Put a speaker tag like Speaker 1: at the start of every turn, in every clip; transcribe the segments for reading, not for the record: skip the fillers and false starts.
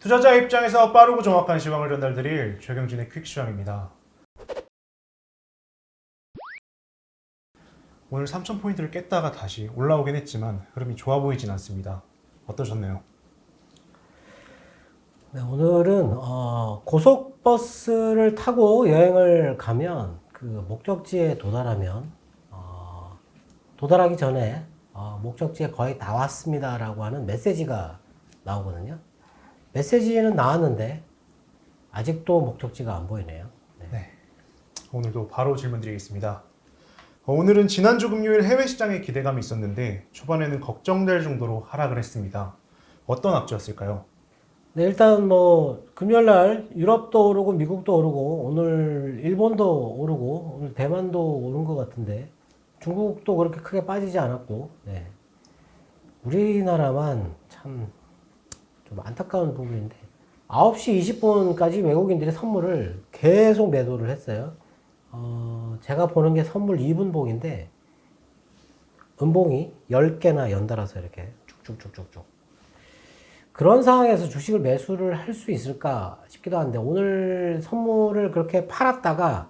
Speaker 1: 투자자 입장에서 빠르고 정확한 시황을 전달드릴 최경진의 퀵시황입니다. 오늘 3,000포인트를 깼다가 다시 올라오긴 했지만 흐름이 좋아 보이진 않습니다. 어떠셨나요?
Speaker 2: 네, 오늘은 고속버스를 타고 여행을 가면 그 목적지에 도달하면 도달하기 전에 목적지에 거의 다 왔습니다 라고 하는 메시지가 나오거든요. 메시지는 나왔는데 아직도 목적지가 안 보이네요.
Speaker 1: 네. 오늘도 바로 질문 드리겠습니다. 오늘은 지난주 금요일 해외 시장에 기대감이 있었는데 초반에는 걱정될 정도로 하락을 했습니다. 어떤 악재였을까요?
Speaker 2: 네, 일단 뭐 금요일 날 유럽도 오르고 미국도 오르고 오늘 일본도 오르고 오늘 대만도 오른 것 같은데 중국도 그렇게 크게 빠지지 않았고, 네. 우리나라만 참 좀 안타까운 부분인데 9시 20분까지 외국인들이 선물을 계속 매도를 했어요. 제가 보는 게 선물 2분봉인데 음봉이 10개나 연달아서 이렇게 쭉쭉쭉쭉쭉. 그런 상황에서 주식을 매수를 할 수 있을까 싶기도 한데 오늘 선물을 그렇게 팔았다가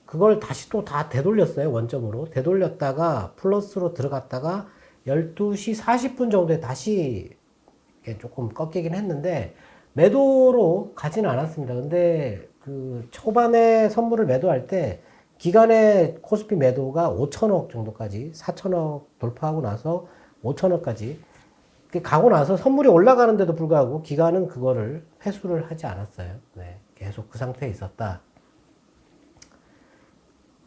Speaker 2: 그걸 다시 또 다 되돌렸어요. 원점으로 되돌렸다가 플러스로 들어갔다가 12시 40분 정도에 다시 조금 꺾이긴 했는데 매도로 가지는 않았습니다. 근데 그 초반에 선물을 매도할 때 기간의 코스피 매도가 5천억 정도까지 4천억 돌파하고 나서 5천억까지 가고 나서 선물이 올라가는데도 불구하고 기관은 그거를 회수를 하지 않았어요. 네, 계속 그 상태에 있었다.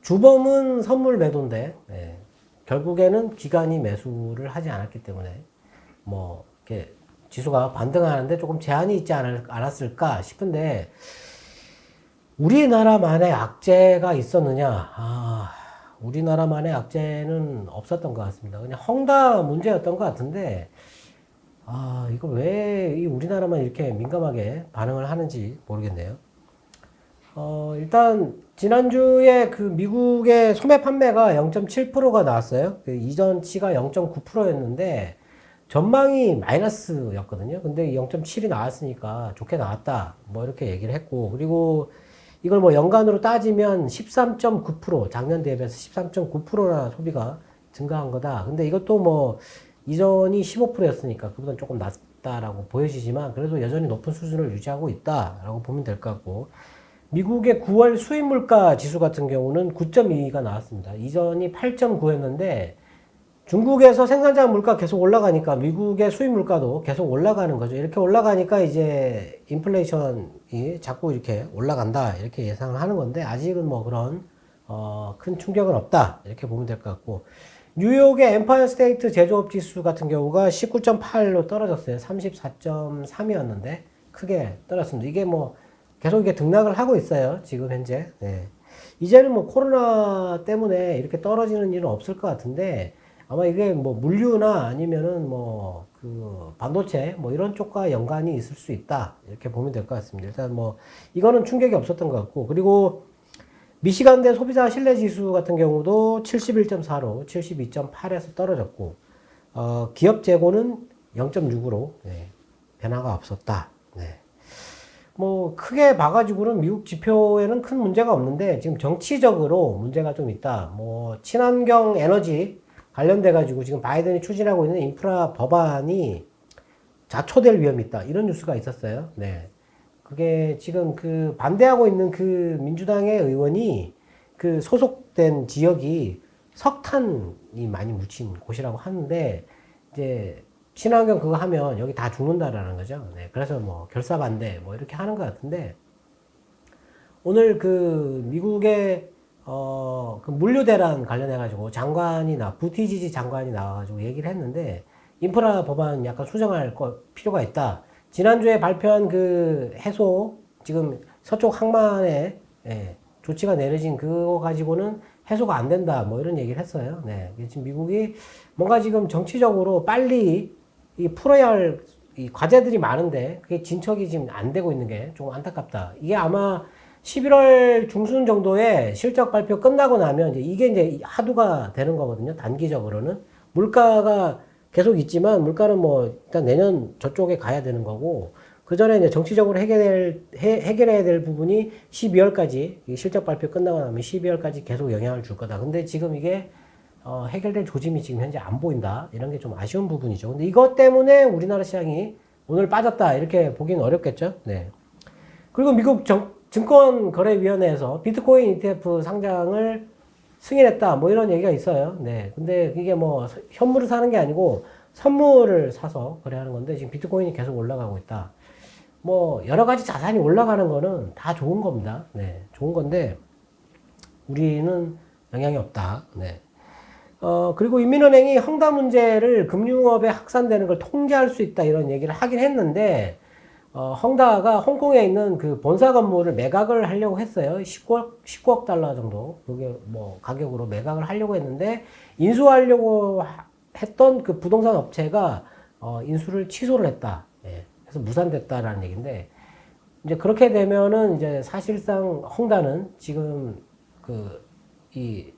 Speaker 2: 주범은 선물 매도인데 네, 결국에는 기관이 매수를 하지 않았기 때문에 뭐 이렇게 지수가 반등하는데 조금 제한이 있지 않았을까 싶은데 우리나라만의 악재가 있었느냐? 우리나라만의 악재는 없었던 것 같습니다. 그냥 헝다 문제였던 것 같은데 이거 왜 이 우리나라만 이렇게 민감하게 반응을 하는지 모르겠네요. 일단 지난주에 그 미국의 소매 판매가 0.7%가 나왔어요. 그 이전치가 0.9%였는데 전망이 마이너스였거든요. 근데 0.7이 나왔으니까 좋게 나왔다. 뭐 이렇게 얘기를 했고, 그리고 이걸 뭐 연간으로 따지면 13.9%, 작년 대비해서 13.9%나 소비가 증가한 거다. 근데 이것도 뭐 이전이 15%였으니까 그보다 조금 낮다라고 보여지지만 그래도 여전히 높은 수준을 유지하고 있다라고 보면 될 것 같고, 미국의 9월 수입 물가 지수 같은 경우는 9.2가 나왔습니다. 이전이 8.9였는데 중국에서 생산자 물가 계속 올라가니까 미국의 수입 물가도 계속 올라가는 거죠. 이렇게 올라가니까 이제 인플레이션이 자꾸 이렇게 올라간다 이렇게 예상을 하는 건데 아직은 뭐 그런 큰 충격은 없다 이렇게 보면 될 것 같고, 뉴욕의 엠파이어 스테이트 제조업 지수 같은 경우가 19.8로 떨어졌어요. 34.3이었는데 크게 떨어졌습니다. 이게 뭐 계속 이게 등락을 하고 있어요. 지금 현재. 네. 이제는 뭐 코로나 때문에 이렇게 떨어지는 일은 없을 것 같은데 아마 이게 뭐 물류나 아니면은 뭐 그 반도체 뭐 이런 쪽과 연관이 있을 수 있다 이렇게 보면 될 것 같습니다. 일단 뭐 이거는 충격이 없었던 것 같고, 그리고 미시간대 소비자 신뢰 지수 같은 경우도 71.4로 72.8에서 떨어졌고, 기업 재고는 0.6으로 네, 변화가 없었다. 네. 뭐 크게 봐가지고는 미국 지표에는 큰 문제가 없는데 지금 정치적으로 문제가 좀 있다. 뭐 친환경 에너지 관련돼 가지고 지금 바이든이 추진하고 있는 인프라 법안이 자초될 위험이 있다. 이런 뉴스가 있었어요. 네. 그게 지금 그 반대하고 있는 그 민주당의 의원이 그 소속된 지역이 석탄이 많이 묻힌 곳이라고 하는데 이제 친환경 그거 하면 여기 다 죽는다라는 거죠. 네. 그래서 뭐 결사 반대 뭐 이렇게 하는 것 같은데 오늘 그 미국의 그 물류 대란 관련해가지고 부티지지 장관이 나와가지고 얘기를 했는데 인프라 법안 약간 수정할 필요가 있다. 지난주에 발표한 그 해소, 지금 서쪽 항만에 조치가 내려진 그거 가지고는 해소가 안 된다. 뭐 이런 얘기를 했어요. 네. 지금 미국이 뭔가 지금 정치적으로 빨리 풀어야 할 이 과제들이 많은데 그게 진척이 지금 안 되고 있는 게 조금 안타깝다. 이게 아마 11월 중순 정도에 실적 발표 끝나고 나면 이게 이제 하두가 되는 거거든요. 단기적으로는. 물가가 계속 있지만 물가는 뭐 일단 내년 저쪽에 가야 되는 거고, 그 전에 이제 정치적으로 해결해야 될 부분이 12월까지 실적 발표 끝나고 나면 12월까지 계속 영향을 줄 거다. 근데 지금 이게 해결될 조짐이 지금 현재 안 보인다. 이런 게 좀 아쉬운 부분이죠. 근데 이것 때문에 우리나라 시장이 오늘 빠졌다. 이렇게 보기는 어렵겠죠. 네. 그리고 미국 증권거래위원회에서 비트코인 ETF 상장을 승인했다. 뭐 이런 얘기가 있어요. 네. 근데 이게 뭐 현물을 사는 게 아니고 선물을 사서 거래하는 건데 지금 비트코인이 계속 올라가고 있다. 뭐 여러 가지 자산이 올라가는 거는 다 좋은 겁니다. 네. 좋은 건데 우리는 영향이 없다. 네. 그리고 인민은행이 헝다 문제를 금융업에 확산되는 걸 통제할 수 있다 이런 얘기를 하긴 했는데 헝다가 홍콩에 있는 그 본사 건물을 매각을 하려고 했어요. 19억 달러 정도. 그게 뭐 가격으로 매각을 하려고 했는데 인수하려고 했던 그 부동산 업체가 인수를 취소를 했다. 예. 그래서 무산됐다라는 얘기인데 이제 그렇게 되면은 이제 사실상 헝다는 지금 이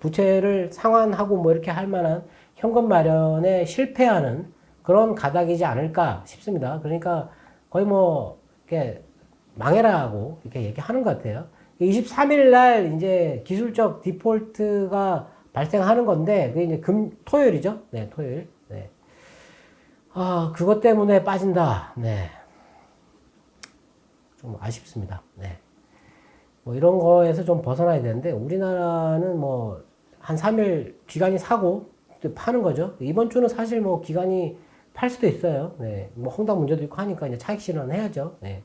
Speaker 2: 부채를 상환하고 뭐 이렇게 할 만한 현금 마련에 실패하는 그런 가닥이지 않을까 싶습니다. 그러니까 거의 뭐, 이렇게 망해라고 이렇게 얘기하는 것 같아요. 23일 날 이제 기술적 디폴트가 발생하는 건데, 그게 이제 토요일이죠? 네, 토요일. 네. 그것 때문에 빠진다. 네. 좀 아쉽습니다. 네. 뭐 이런 거에서 좀 벗어나야 되는데 우리나라는 뭐 한 3일 기관이 사고 파는 거죠. 이번 주는 사실 뭐 기관이 팔 수도 있어요. 네. 뭐 헝다 문제도 있고 하니까 이제 차익 실현해야죠. 네.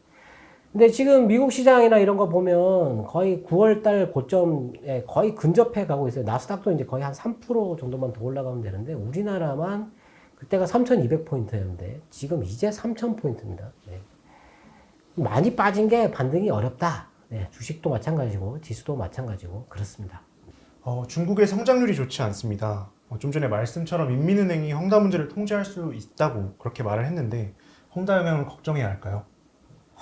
Speaker 2: 근데 지금 미국 시장이나 이런 거 보면 거의 9월 달 고점에 거의 근접해 가고 있어요. 나스닥도 이제 거의 한 3% 정도만 더 올라가면 되는데 우리나라만 그때가 3,200포인트였는데 지금 이제 3,000포인트입니다. 네. 많이 빠진 게 반등이 어렵다. 네, 주식도 마찬가지고 지수도 마찬가지고 그렇습니다.
Speaker 1: 중국의 성장률이 좋지 않습니다. 좀 전에 말씀처럼 인민은행이 헝다 문제를 통제할 수 있다고 그렇게 말을 했는데 헝다 영향을 걱정해야 할까요?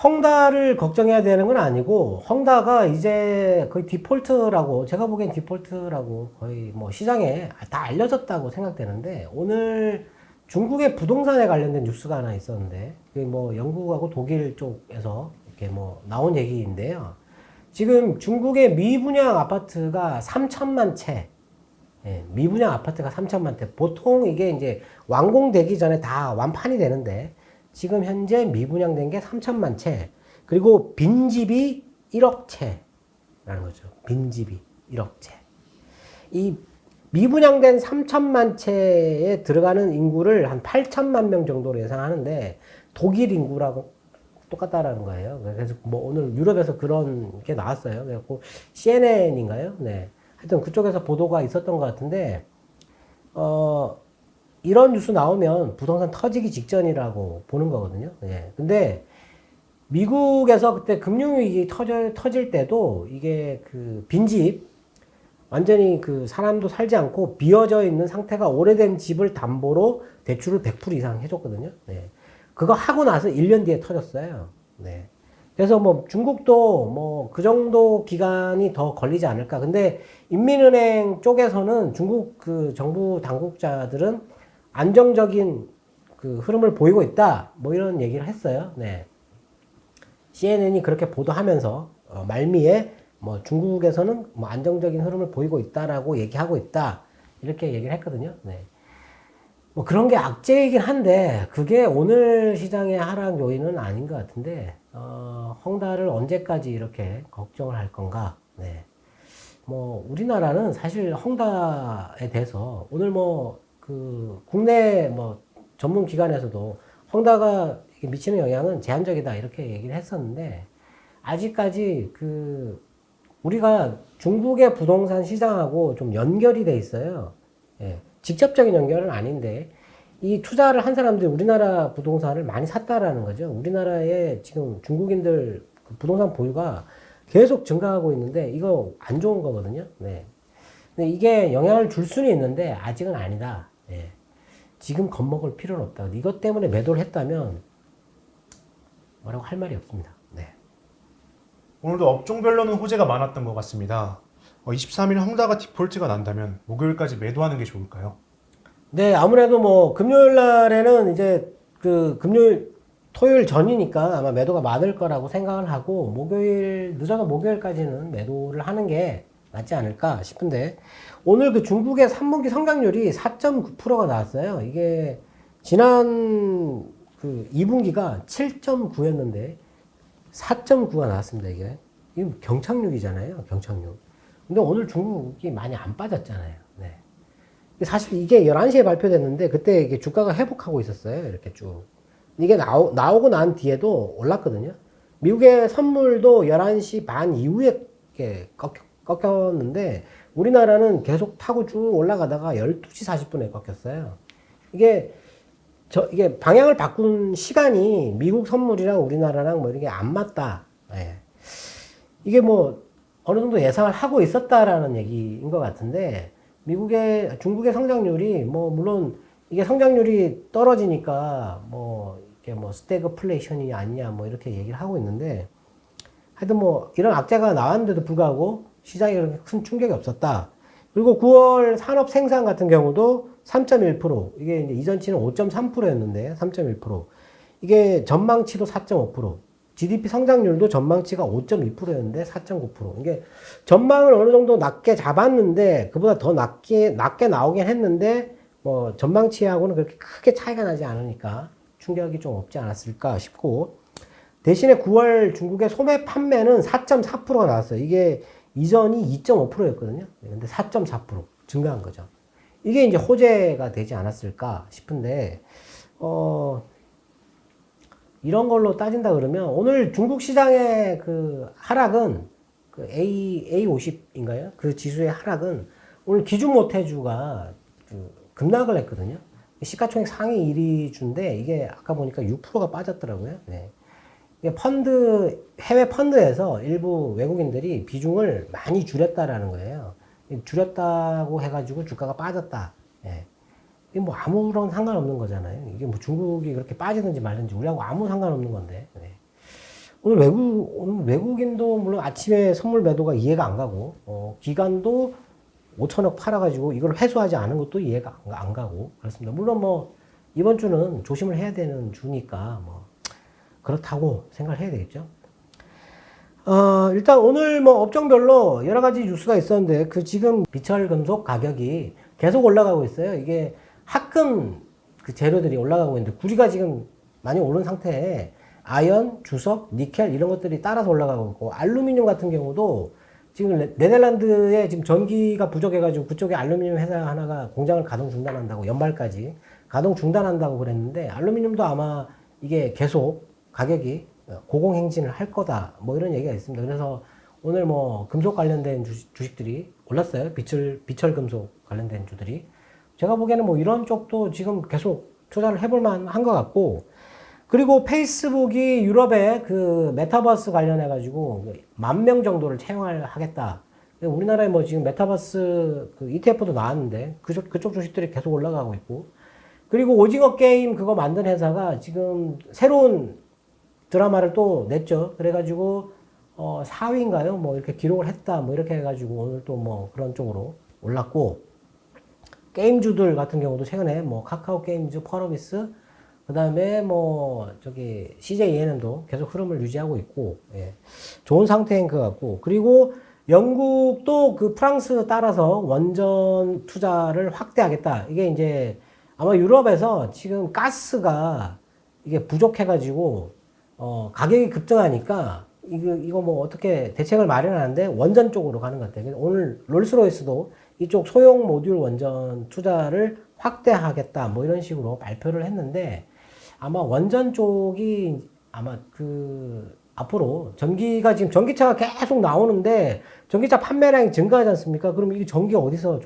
Speaker 2: 헝다를 걱정해야 되는 건 아니고 헝다가 이제 거의 디폴트라고 제가 보기엔 디폴트라고 거의 뭐 시장에 다 알려졌다고 생각되는데 오늘 중국의 부동산에 관련된 뉴스가 하나 있었는데 그게 뭐 영국하고 독일 쪽에서 이렇게 뭐 나온 얘기인데요. 지금 중국의 미분양 아파트가 3천만 채. 예, 미분양 아파트가 3천만 채. 보통 이게 이제 완공되기 전에 다 완판이 되는데 지금 현재 미분양된 게 3천만 채. 그리고 빈집이 1억 채라는 거죠. 빈집이 1억 채. 이 미분양된 3천만 채에 들어가는 인구를 한 8천만 명 정도로 예상하는데 독일 인구라고 똑같다라는 거예요. 그래서 뭐 오늘 유럽에서 그런 게 나왔어요. 그래갖고 CNN인가요? 네. 하여튼 그쪽에서 보도가 있었던 것 같은데, 이런 뉴스 나오면 부동산 터지기 직전이라고 보는 거거든요. 예. 근데 미국에서 그때 금융위기 터질 때도 이게 그 빈집, 완전히 그 사람도 살지 않고 비어져 있는 상태가 오래된 집을 담보로 대출을 100% 이상 해줬거든요. 네. 그거 하고 나서 1년 뒤에 터졌어요. 네. 그래서 뭐 중국도 뭐 그 정도 기간이 더 걸리지 않을까. 근데 인민은행 쪽에서는 중국 그 정부 당국자들은 안정적인 그 흐름을 보이고 있다. 뭐 이런 얘기를 했어요. 네. CNN이 그렇게 보도하면서 말미에 뭐 중국에서는 뭐 안정적인 흐름을 보이고 있다라고 얘기하고 있다. 이렇게 얘기를 했거든요. 네. 뭐 그런 게 악재이긴 한데 그게 오늘 시장의 하락 요인은 아닌 것 같은데 헝다를 언제까지 이렇게 걱정을 할 건가? 네. 뭐 우리나라는 사실 헝다에 대해서 오늘 뭐 그 국내 뭐 전문 기관에서도 헝다가 미치는 영향은 제한적이다 이렇게 얘기를 했었는데 아직까지 그 우리가 중국의 부동산 시장하고 좀 연결이 돼 있어요. 예. 직접적인 연결은 아닌데 이 투자를 한 사람들이 우리나라 부동산을 많이 샀다라는 거죠. 우리나라에 지금 중국인들 부동산 보유가 계속 증가하고 있는데 이거 안 좋은 거거든요. 네. 근데 이게 영향을 줄 수는 있는데 아직은 아니다. 네. 지금 겁먹을 필요는 없다. 이것 때문에 매도를 했다면 뭐라고 할 말이 없습니다. 네.
Speaker 1: 오늘도 업종별로는 호재가 많았던 것 같습니다. 23일 헝다가 디폴트가 난다면 목요일까지 매도하는 게 좋을까요?
Speaker 2: 네, 아무래도 뭐 금요일 날에는 이제 그 금요일 토요일 전이니까 아마 매도가 많을 거라고 생각을 하고 목요일 늦어도 목요일까지는 매도를 하는 게 낫지 않을까 싶은데 오늘 그 중국의 3분기 성장률이 4.9%가 나왔어요. 이게 지난 그 2분기가 7.9였는데 4.9가 나왔습니다. 이게 경착륙이잖아요. 경착륙. 근데 오늘 중국이 많이 안 빠졌잖아요. 네. 사실 이게 11시에 발표됐는데 그때 이게 주가가 회복하고 있었어요. 이렇게 쭉. 이게 나오고 난 뒤에도 올랐거든요. 미국의 선물도 11시 반 이후에 꺾였는데 우리나라는 계속 타고 쭉 올라가다가 12시 40분에 꺾였어요. 이게 방향을 바꾼 시간이 미국 선물이랑 우리나라랑 뭐 이게 안 맞다. 예. 이게 뭐 어느 정도 예상을 하고 있었다라는 얘기인 것 같은데 중국의 성장률이 뭐 물론 이게 성장률이 떨어지니까 이게 스태그플레이션이 아니냐 뭐 이렇게 얘기를 하고 있는데 하여튼 뭐 이런 악재가 나왔는데도 불구하고 시장에 그렇게 큰 충격이 없었다. 그리고 9월 산업 생산 같은 경우도 3.1%, 이게 이제 이전치는 5.3%였는데 3.1%, 이게 전망치도 4.5%, GDP 성장률도 전망치가 5.2%였는데 4.9%. 이게 전망을 어느 정도 낮게 잡았는데 그보다 더 낮게 나오긴 했는데 뭐 전망치하고는 그렇게 크게 차이가 나지 않으니까 충격이 좀 없지 않았을까 싶고, 대신에 9월 중국의 소매 판매는 4.4%가 나왔어요. 이게 이전이 2.5%였거든요. 근데 4.4% 증가한 거죠. 이게 이제 호재가 되지 않았을까 싶은데, 이런 걸로 따진다 그러면 오늘 중국 시장의 그 하락은 그 A50인가요? 그 지수의 하락은 오늘 기준 모태주가 그 급락을 했거든요. 시가총액 상위 1위 주인데 이게 아까 보니까 6%가 빠졌더라고요. 네. 해외 펀드에서 일부 외국인들이 비중을 많이 줄였다라는 거예요. 줄였다고 해가지고 주가가 빠졌다. 예. 이게 뭐 아무런 상관없는 거잖아요. 이게 뭐 중국이 그렇게 빠지든지 말든지 우리하고 아무 상관없는 건데. 네. 오늘 외국인도 물론 아침에 선물 매도가 이해가 안 가고, 기관도 5천억 팔아가지고 이걸 회수하지 않은 것도 이해가 안 가고 그렇습니다. 물론 뭐 이번 주는 조심을 해야 되는 주니까 뭐 그렇다고 생각을 해야 되겠죠. 일단 오늘 뭐 업종별로 여러 가지 뉴스가 있었는데 지금 비철금속 가격이 계속 올라가고 있어요. 이게 합금 그 재료들이 올라가고 있는데 구리가 지금 많이 오른 상태에 아연, 주석, 니켈 이런 것들이 따라서 올라가고 있고, 알루미늄 같은 경우도 지금 네덜란드에 지금 전기가 부족해가지고 그쪽에 알루미늄 회사 하나가 공장을 가동 중단한다고, 연말까지 가동 중단한다고 그랬는데 알루미늄도 아마 이게 계속 가격이 고공행진을 할 거다 뭐 이런 얘기가 있습니다. 그래서 오늘 뭐 금속 관련된 주식들이 올랐어요. 비철금속 관련된 주들이. 제가 보기에는 뭐 이런 쪽도 지금 계속 투자를 해볼 만한 것 같고, 그리고 페이스북이 유럽에 그 메타버스 관련해 가지고 10,000명 정도를 채용하겠다. 우리나라에 뭐 지금 메타버스 그 ETF도 나왔는데 그쪽 주식들이 계속 올라가고 있고, 그리고 오징어 게임 그거 만든 회사가 지금 새로운 드라마를 또 냈죠. 그래가지고 4위인가요? 뭐 이렇게 기록을 했다. 뭐 이렇게 해가지고 오늘 또 뭐 그런 쪽으로 올랐고, 게임주들 같은 경우도 최근에 뭐 카카오 게임즈, 펄어비스, 그 다음에 뭐 저기 CJ ENM도 계속 흐름을 유지하고 있고, 예. 좋은 상태인 것 같고, 그리고 영국도 그 프랑스 따라서 원전 투자를 확대하겠다. 이게 이제 아마 유럽에서 지금 가스가 이게 부족해가지고 가격이 급등하니까 이거 뭐 어떻게 대책을 마련하는데 원전 쪽으로 가는 것 같아요. 오늘 롤스로이스도 이쪽 소형 모듈 원전 투자를 확대하겠다 뭐 이런 식으로 발표를 했는데, 아마 원전 쪽이 아마 앞으로 전기가 지금 전기차가 계속 나오는데 전기차 판매량이 증가하지 않습니까? 그럼 이게 전기가 어디서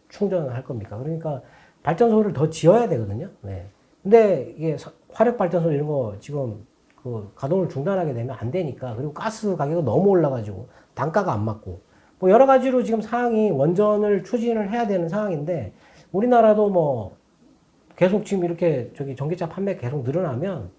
Speaker 2: 충전할 겁니까? 그러니까 발전소를 더 지어야 되거든요. 네. 근데 이게 화력 발전소 이런 거 지금 그 가동을 중단하게 되면 안 되니까, 그리고 가스 가격이 너무 올라가지고 단가가 안 맞고 뭐 여러 가지로 지금 상황이 원전을 추진을 해야 되는 상황인데, 우리나라도 뭐 계속 지금 이렇게 전기차 판매 계속 늘어나면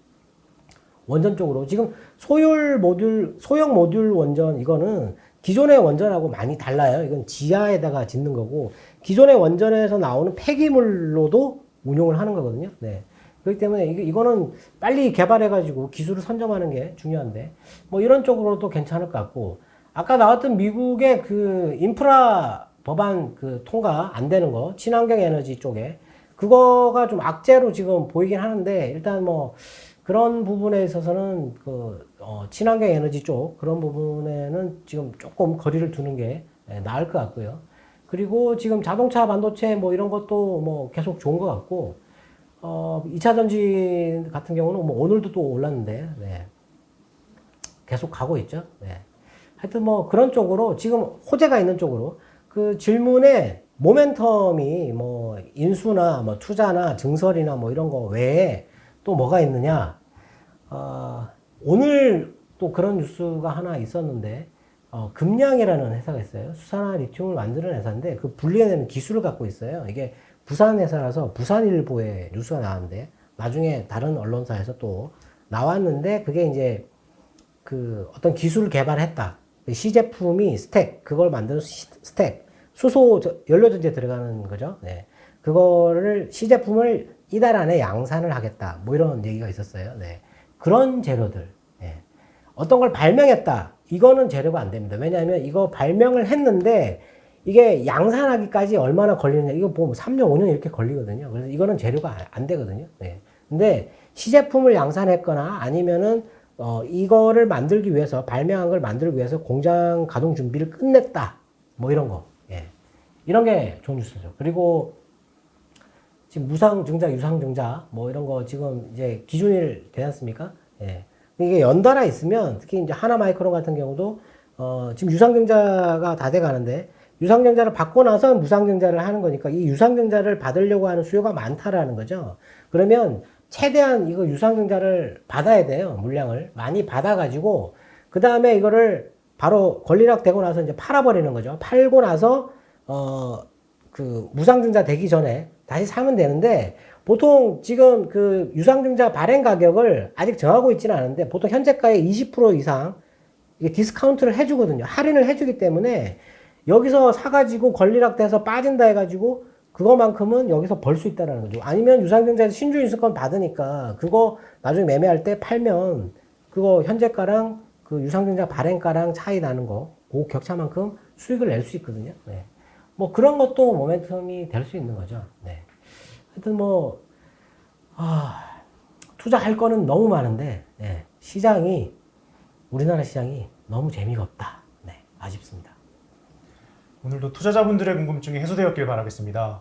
Speaker 2: 원전 쪽으로 지금 소형 모듈 원전 이거는 기존의 원전하고 많이 달라요. 이건 지하에다가 짓는 거고 기존의 원전에서 나오는 폐기물로도 운용을 하는 거거든요. 네. 그렇기 때문에 이거는 빨리 개발해가지고 기술을 선점하는 게 중요한데, 뭐 이런 쪽으로도 괜찮을 것 같고, 아까 나왔던 미국의 그 인프라 법안 그 통과 안 되는 거, 친환경 에너지 쪽에, 그거가 좀 악재로 지금 보이긴 하는데, 일단 뭐 그런 부분에 있어서는 친환경 에너지 쪽, 그런 부분에는 지금 조금 거리를 두는 게 나을 것 같고요. 그리고 지금 자동차, 반도체 뭐 이런 것도 뭐 계속 좋은 것 같고, 2차 전지 같은 경우는 뭐 오늘도 또 올랐는데, 네. 계속 가고 있죠. 네. 하여튼 뭐 그런 쪽으로 지금 호재가 있는 쪽으로 그 질문에 모멘텀이 뭐 인수나 뭐 투자나 증설이나 뭐 이런 거 외에 또 뭐가 있느냐. 오늘 또 그런 뉴스가 하나 있었는데, 금량이라는 회사가 있어요. 수산화 리튬을 만드는 회사인데 그 분리해내는 기술을 갖고 있어요. 이게 부산 회사라서 부산일보에 뉴스가 나왔는데 나중에 다른 언론사에서 또 나왔는데 그게 이제 그 어떤 기술을 개발했다. 시제품이 스택, 그걸 만드는 스택, 수소 연료전지에 들어가는 거죠. 네. 그거를 시제품을 이달 안에 양산을 하겠다. 뭐 이런 얘기가 있었어요. 네. 그런 재료들. 네. 어떤 걸 발명했다. 이거는 재료가 안 됩니다. 왜냐하면 이거 발명을 했는데 이게 양산하기까지 얼마나 걸리느냐. 이거 보면 3년, 5년 이렇게 걸리거든요. 그래서 이거는 재료가 안 되거든요. 네. 근데 시제품을 양산했거나 아니면은 이거를 만들기 위해서, 발명한 걸 만들기 위해서 공장 가동 준비를 끝냈다. 뭐 이런 거. 예. 이런 게 좋은 뉴스죠. 그리고 지금 무상증자, 유상증자, 뭐 이런 거 지금 이제 기준일 되지 않습니까? 예. 이게 연달아 있으면, 특히 이제 하나마이크론 같은 경우도, 지금 유상증자가 다 돼 가는데, 유상증자를 받고 나서 무상증자를 하는 거니까, 이 유상증자를 받으려고 하는 수요가 많다라는 거죠. 그러면, 최대한 이거 유상증자를 받아야 돼요. 물량을. 많이 받아가지고, 그 다음에 이거를 바로 권리락 되고 나서 이제 팔아버리는 거죠. 팔고 나서, 무상증자 되기 전에 다시 사면 되는데, 보통 지금 그 유상증자 발행 가격을 아직 정하고 있지는 않은데, 보통 현재가의 20% 이상 이게 디스카운트를 해주거든요. 할인을 해주기 때문에, 여기서 사가지고 권리락 돼서 빠진다 해가지고, 그거만큼은 여기서 벌 수 있다는 거죠. 아니면 유상증자에서 신주인수권 받으니까 그거 나중에 매매할 때 팔면 그거 현재가랑 그 유상증자 발행가랑 차이 나는 거, 그 격차만큼 수익을 낼 수 있거든요. 네. 뭐 그런 것도 모멘텀이 될 수 있는 거죠. 네. 하여튼 뭐, 투자할 거는 너무 많은데, 네. 우리나라 시장이 너무 재미가 없다. 네. 아쉽습니다.
Speaker 1: 오늘도 투자자분들의 궁금증이 해소되었길 바라겠습니다.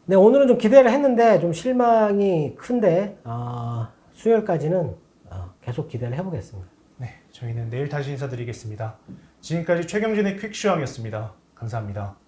Speaker 2: 네, 오늘은 좀 기대를 했는데 좀 실망이 큰데 수요일까지는 계속 기대를 해보겠습니다.
Speaker 1: 네, 저희는 내일 다시 인사드리겠습니다. 지금까지 최경진의 퀵슈왕이었습니다. 감사합니다.